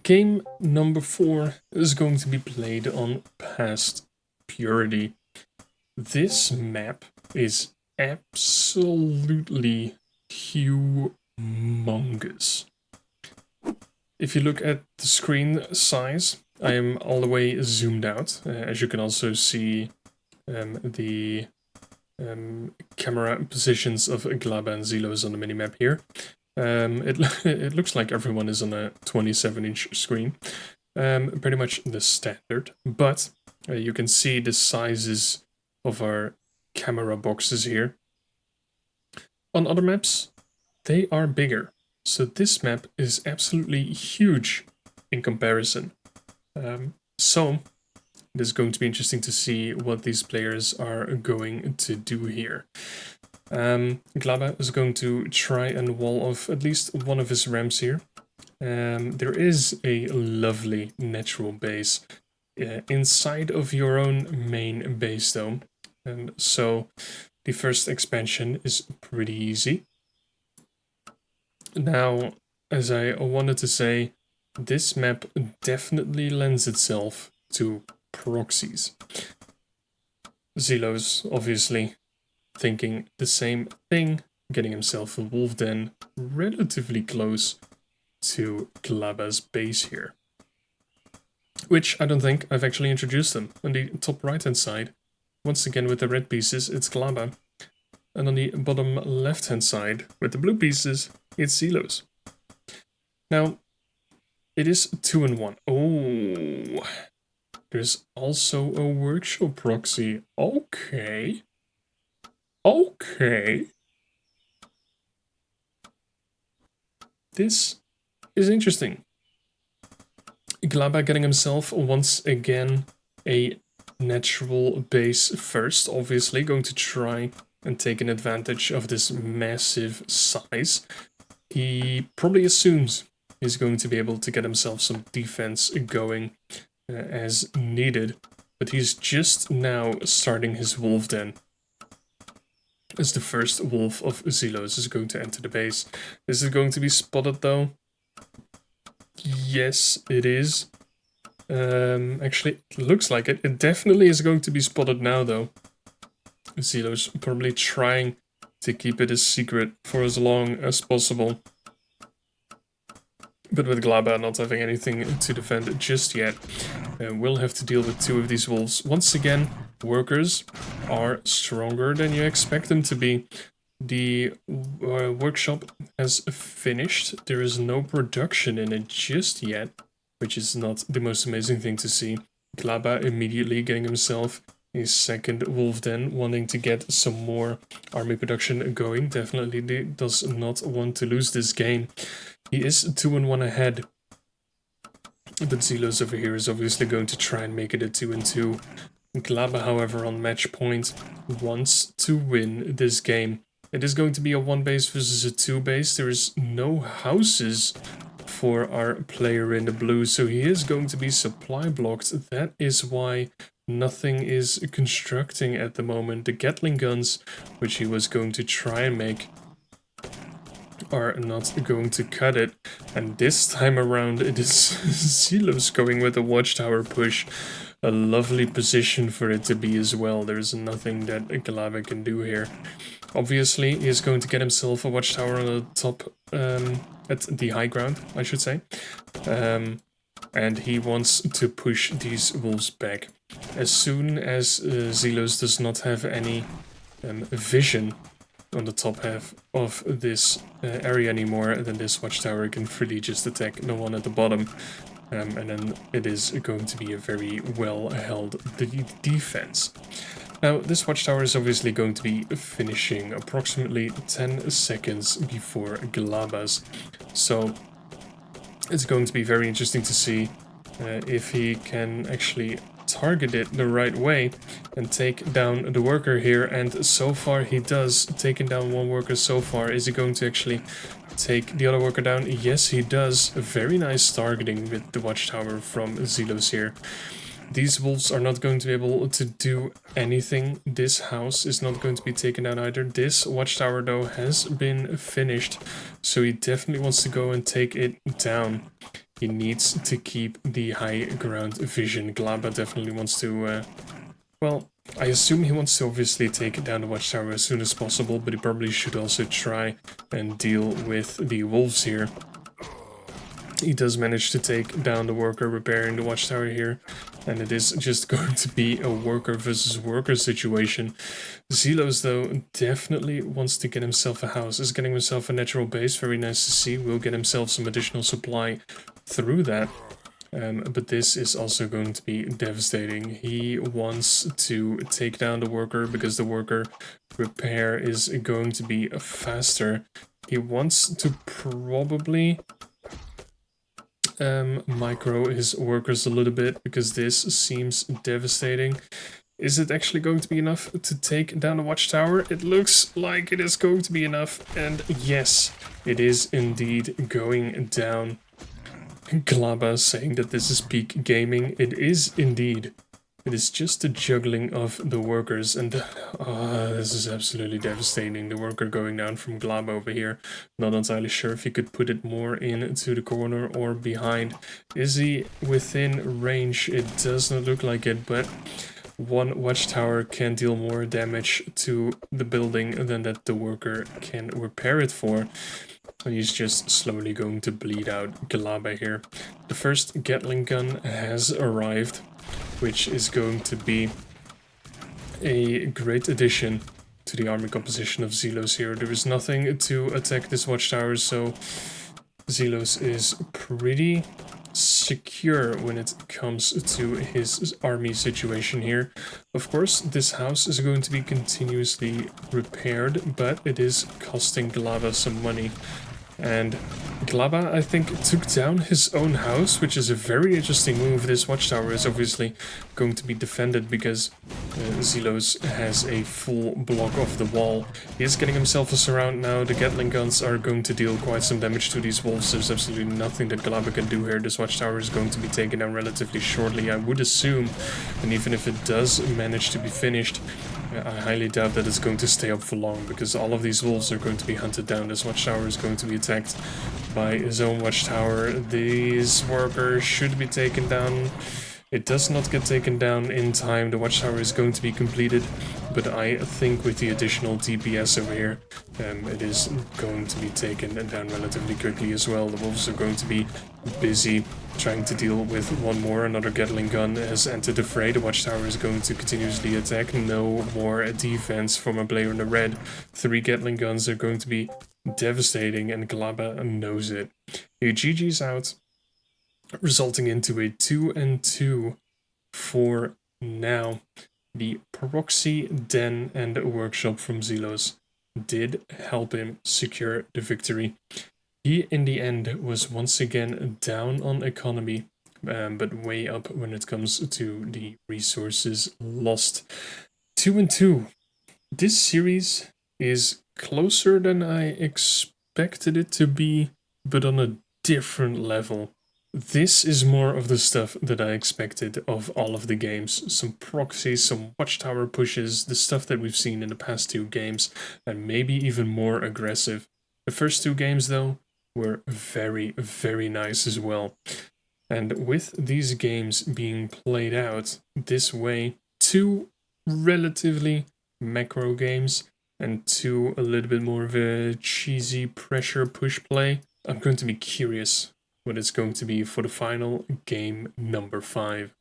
Game number 4 is going to be played on Past Purity. This map is absolutely humongous. If you look at the screen size, I am all the way zoomed out. As you can also see the camera positions of glaba and Zelos on the minimap here. It looks like everyone is on a 27-inch screen. Pretty much the standard, but you can see the sizes of our camera boxes here. On other maps, they are bigger, so this map is absolutely huge in comparison. So it is going to be interesting to see what these players are going to do here. Glaba is going to try and wall off at least one of his ramps here. There is a lovely natural base inside of your own main base though, and so the first expansion is pretty easy. Now, as I wanted to say, this map definitely lends itself to proxies. Zelos, obviously, thinking the same thing, getting himself a wolf den relatively close to Glaba's base here. Which I don't think I've actually introduced them. On the top right hand side, once again with the red pieces, it's Glaba. And on the bottom left hand side, with the blue pieces, it's Zelos. Now, it is 2-1. Oh, there's also a workshop proxy. Okay. Okay. This is interesting. Glaba getting himself once again a natural base first, obviously going to try and take an advantage of this massive size. He probably assumes he's going to be able to get himself some defense going as needed, but he's just now starting his wolf den. As the first wolf of Zelos is going to enter the base. This is going to be spotted though. Yes, it is. Actually, it looks like it. It definitely is going to be spotted now though. Zelos probably trying to keep it a secret for as long as possible. But with Glaba not having anything to defend just yet, we'll have to deal with two of these wolves. Once again, workers are stronger than you expect them to be. The workshop has finished. There is no production in it just yet, which is not the most amazing thing to see. Glaba immediately getting himself a second wolf den, wanting to get some more army production going. Definitely does not want to lose this game. He is 2-1 ahead. But Zelos over here is obviously going to try and make it a 2-2. Glaba, however, on match point, wants to win this game. It is going to be a 1 base versus a 2 base. There is no houses for our player in the blue, so he is going to be supply blocked. That is why nothing is constructing at the moment. The Gatling guns, which he was going to try and make, are not going to cut it. And this time around, it is Zelos going with a watchtower push. A lovely position for it to be as well. There's nothing that Glaba can do here. Obviously, he is going to get himself a watchtower on the top, at the high ground, I should say. And he wants to push these wolves back. As soon as Zelos does not have any vision on the top half of this area anymore, then this watchtower can freely just attack the one at the bottom. And then it is going to be a very well held defense. Now, this watchtower is obviously going to be finishing approximately 10 seconds before Glaba's. So it's going to be very interesting to see if he can actually target it the right way and take down the worker here. And so far he does, taking down one worker so far. Is he going to actually take the other worker down? Yes, he does. A very nice targeting with the watchtower from Zelos here. These wolves are not going to be able to do anything. This house is not going to be taken down either. This watchtower though has been finished, so he definitely wants to go and take it down. he needs to keep the high ground vision. Glaba definitely wants to, well, I assume he wants to obviously take down the watchtower as soon as possible, but he probably should also try and deal with the wolves here. He does manage to take down the worker repairing the watchtower here, and it is just going to be a worker versus worker situation. Zelos, though, definitely wants to get himself a house, is getting himself a natural base, very nice to see, will get himself some additional supply through that. But this is also going to be devastating. He wants to take down the worker because the worker repair is going to be faster. He wants to probably micro his workers a little bit because this seems devastating. Is it actually going to be enough to take down the watchtower? It looks like it is going to be enough, and yes, it is indeed going down. Glaba saying that this is peak gaming. It is indeed. It is just the juggling of the workers, and this is absolutely devastating. The worker going down from Glaba over here. Not entirely sure if he could put it more into the corner or behind. Is he within range? It does not look like it, but one watchtower can deal more damage to the building than that the worker can repair it for. He's just slowly going to bleed out Glaba here. The first Gatling gun has arrived, which is going to be a great addition to the army composition of Zelos here. There is nothing to attack this watchtower, so Zelos is pretty secure when it comes to his army situation here. Of course, this house is going to be continuously repaired, but it is costing Glaba some money. And Glaba, I think, took down his own house, which is a very interesting move. This watchtower is obviously going to be defended because Zelos has a full block of the wall. He is getting himself a surround now. The Gatling guns are going to deal quite some damage to these wolves. There's absolutely nothing that Glaba can do here. This watchtower is going to be taken down relatively shortly, I would assume. And even if it does manage to be finished, I highly doubt that it's going to stay up for long, because all of these wolves are going to be hunted down. This watchtower is going to be attacked by his own watchtower. These workers should be taken down. It does not get taken down in time. The watchtower is going to be completed, but I think with the additional DPS over here, it is going to be taken down relatively quickly as well. The wolves are going to be busy trying to deal with one more. Another Gatling gun has entered the fray. The watchtower is going to continuously attack. No more defense from a player in the red. 3 Gatling guns are going to be devastating, and Glaba knows it. He GG's out, resulting into a 2-2 for now. The proxy, den, and workshop from Zelos did help him secure the victory. He, in the end, was once again down on economy, but way up when it comes to the resources lost. 2-2. This series is closer than I expected it to be, but on a different level. This is more of the stuff that I expected of all of the games. Some proxies, some watchtower pushes, the stuff that we've seen in the past 2 games, and maybe even more aggressive. The first 2 games, though, were very, very nice as well. And with these games being played out this way, 2 relatively macro games and 2 a little bit more of a cheesy pressure push play, I'm going to be curious what it's going to be for the final game number 5.